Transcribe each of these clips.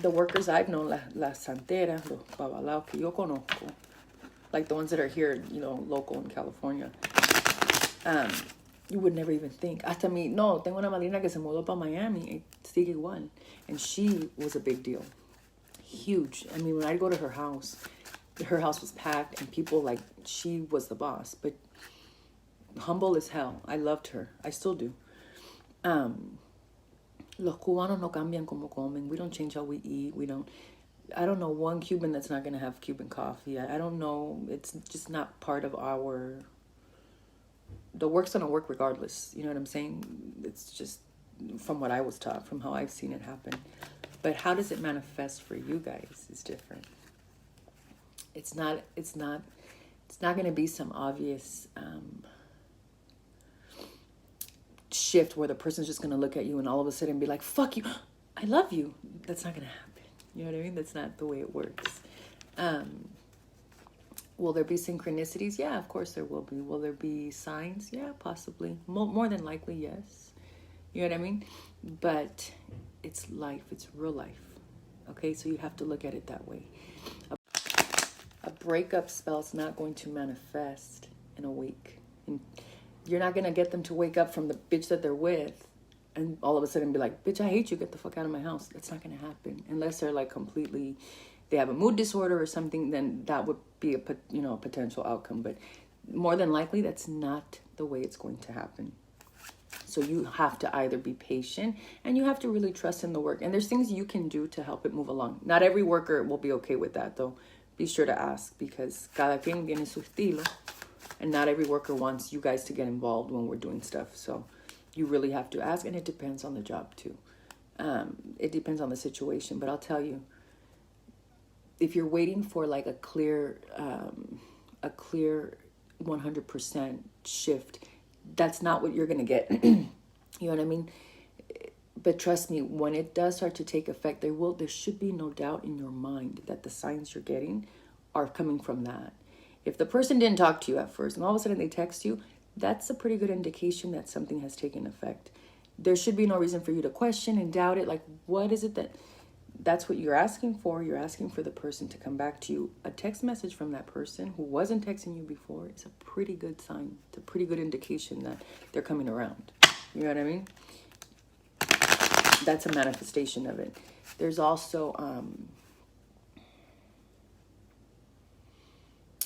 the workers I've known, las santeras, los babalaos que yo conozco, like the ones that are here, you know, local in California, you would never even think. Hasta mi, no, tengo una madrina que se mudó para Miami, y sigue igual. And she was a big deal. Huge. I mean, when I'd go to her house was packed and people, like, she was the boss. But humble as hell. I loved her. I still do. Los cubanos no cambian como comen. We don't change how we eat. I don't know one Cuban that's not going to have Cuban coffee. I don't know. It's just not part of the work's going to work regardless. You know what I'm saying? It's just from what I was taught, from how I've seen it happen. But how does it manifest for you guys is different. It's not going to be some obvious shift where the person's just going to look at you and all of a sudden be like, fuck you, I love you. That's not going to happen. You know what I mean? That's not the way it works. Will there be synchronicities? Yeah, of course there will be. Will there be signs? Yeah, possibly. More than likely, yes. You know what I mean? But it's life. It's real life. Okay, so you have to look at it that way. A breakup spell's not going to manifest in a week. And you're not going to get them to wake up from the bitch that they're with and all of a sudden be like, bitch, I hate you. Get the fuck out of my house. That's not going to happen. Unless they're like completely, they have a mood disorder or something, then that would be a potential outcome. But more than likely, that's not the way it's going to happen. So you have to either be patient and you have to really trust in the work. And there's things you can do to help it move along. Not every worker will be okay with that, though. Be sure to ask, because cada quien tiene su estilo. And not every worker wants you guys to get involved when we're doing stuff. So you really have to ask, and it depends on the job too. It depends on the situation. But I'll tell you, if you're waiting for like a clear 100% shift, that's not what you're going to get. You know what I mean? But trust me, when it does start to take effect, there should be no doubt in your mind that the signs you're getting are coming from that. If the person didn't talk to you at first and all of a sudden they text you, that's a pretty good indication that something has taken effect. There should be no reason for you to question and doubt it. Like, what is it that's what you're asking for? You're asking for the person to come back to you. A text message from that person who wasn't texting you before, it's a pretty good sign. It's a pretty good indication that they're coming around. You know what I mean? That's a manifestation of it. There's also,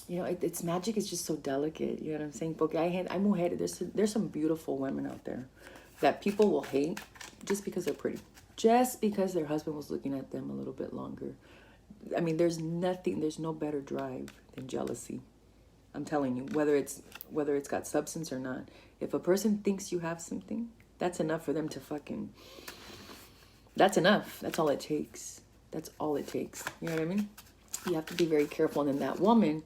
it's magic is just so delicate. You know what I'm saying? Porque hay mujeres, there's some beautiful women out there that people will hate just because they're pretty. Just because their husband was looking at them a little bit longer. I mean, there's no better drive than jealousy. I'm telling you, whether it's got substance or not. If a person thinks you have something, that's enough for them to that's enough. That's all it takes. That's all it takes. You know what I mean? You have to be very careful. And then that woman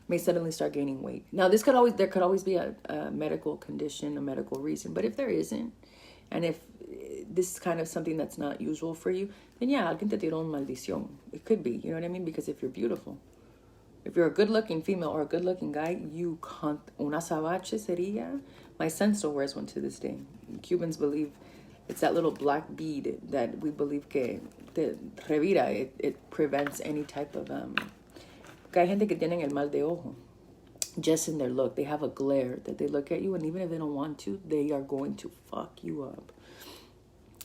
may suddenly start gaining weight. Now, there could always be a medical condition, a medical reason. But if there isn't, and if this is kind of something that's not usual for you, then yeah, alguien te tiró una maldición. It could be, you know what I mean? Because if you're beautiful, if you're a good-looking female or a good-looking guy, you can't. Una sabache sería. My son still wears one to this day. Cubans believe it's that little black bead that we believe que te revira. It prevents any type of hay gente que tienen el mal de ojo. Just in their look, they have a glare that they look at you, and even if they don't want to, they are going to fuck you up.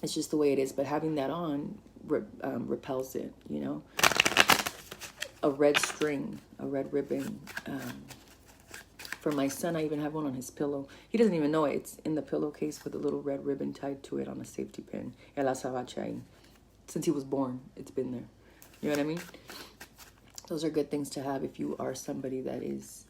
It's just the way it is. But having that on repels it, you know. A red string, a red ribbon. For my son, I even have one on his pillow. He doesn't even know it. It's in the pillowcase with a little red ribbon tied to it on a safety pin. El azabache. Since he was born, it's been there. You know what I mean? Those are good things to have if you are somebody that is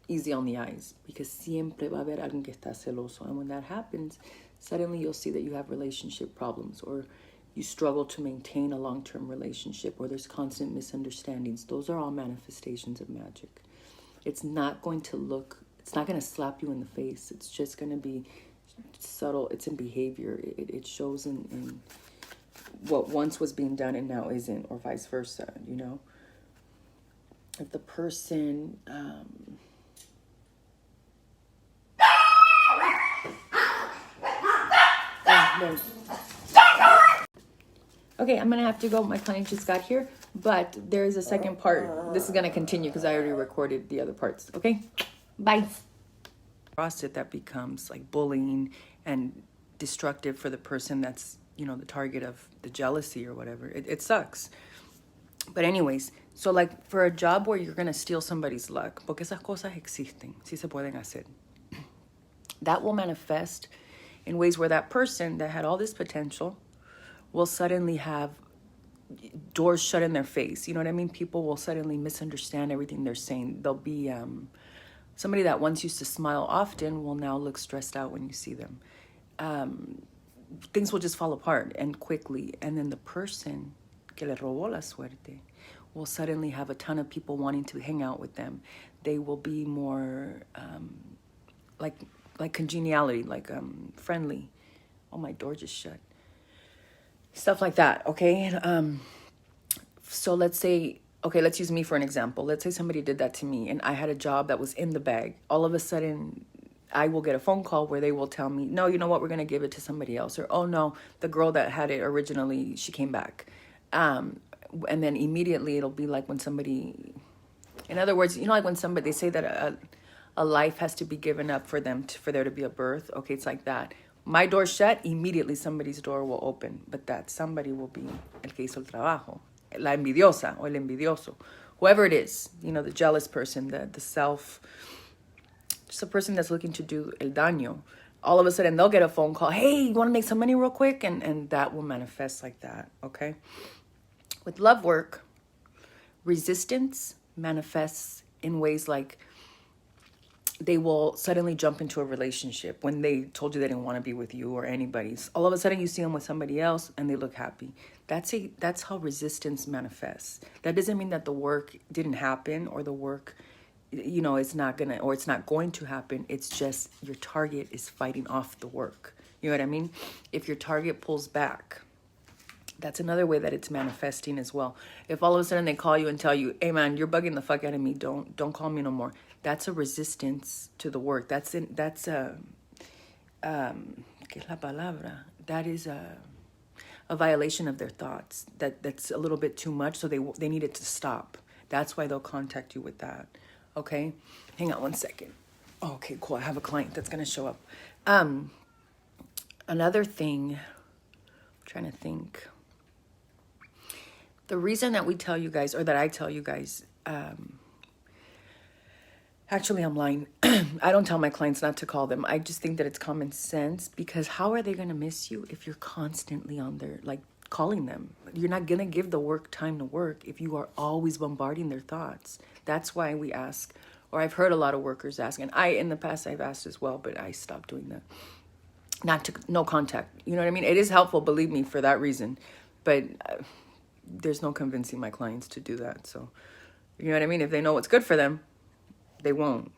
easy on the eyes. Because siempre va a haber alguien que está celoso. And when that happens, suddenly you'll see that you have relationship problems, or you struggle to maintain a long-term relationship, or there's constant misunderstandings. Those are all manifestations of magic. It's not going to slap you in the face. It's just going to be subtle. It's in behavior. It shows in what once was being done and now isn't, or vice versa, you know? If the person... Okay, I'm going to have to go. My client just got here, but there is a second part. This is going to continue because I already recorded the other parts. Okay, bye. Across it, that becomes like bullying and destructive for the person that's, you know, the target of the jealousy or whatever. It sucks. But anyways, so like for a job where you're going to steal somebody's luck, porque esas cosas existen, sí se pueden hacer. That will manifest in ways where that person that had all this potential will suddenly have doors shut in their face. You know what I mean? People will suddenly misunderstand everything they're saying. They'll be somebody that once used to smile often will now look stressed out when you see them. Things will just fall apart and quickly. And then the person que le robó la suerte will suddenly have a ton of people wanting to hang out with them. They will be more like congeniality, like friendly. Oh, my door just shut. Stuff like that, okay? So let's say, okay, let's use me for an example. Let's say somebody did that to me and I had a job that was in the bag. All of a sudden, I will get a phone call where they will tell me, no, you know what, we're going to give it to somebody else. Or, oh, no, the girl that had it originally, she came back. And then immediately it'll be like when somebody, in other words, you know, like when somebody, they say that a life has to be given up for them for there to be a birth. Okay, it's like that. My door shut, immediately somebody's door will open. But that somebody will be el que hizo el trabajo, la envidiosa o el envidioso. Whoever it is, you know, the jealous person, the self, just a person that's looking to do el daño. All of a sudden, they'll get a phone call. Hey, you want to make some money real quick? And that will manifest like that, okay? With love work, resistance manifests in ways like they will suddenly jump into a relationship when they told you they didn't want to be with you or anybody's. All of a sudden you see them with somebody else and they look happy. That's how resistance manifests. That doesn't mean that the work didn't happen or the work, you know, it's not going to happen. It's just your target is fighting off the work. You know what I mean? If your target pulls back, that's another way that it's manifesting as well. If all of a sudden they call you and tell you, hey man, you're bugging the fuck out of me. Don't call me no more. That's a resistance to the work. That's ¿qué es la palabra? That is a violation of their thoughts. That's a little bit too much, so they need it to stop. That's why they'll contact you with that. Okay? Hang on one second. Okay, cool. I have a client that's going to show up. Another thing, I'm trying to think. The reason that we tell you guys, or that I tell you guys, actually, I'm lying. I don't tell my clients not to call them. I just think that it's common sense, because how are they going to miss you if you're constantly on their, like, calling them? You're not going to give the work time to work if you are always bombarding their thoughts. That's why we ask, or I've heard a lot of workers ask, and in the past I've asked as well, but I stopped doing that. No contact. You know what I mean? It is helpful, believe me, for that reason. But there's no convincing my clients to do that. So, you know what I mean? If they know what's good for them, they won't.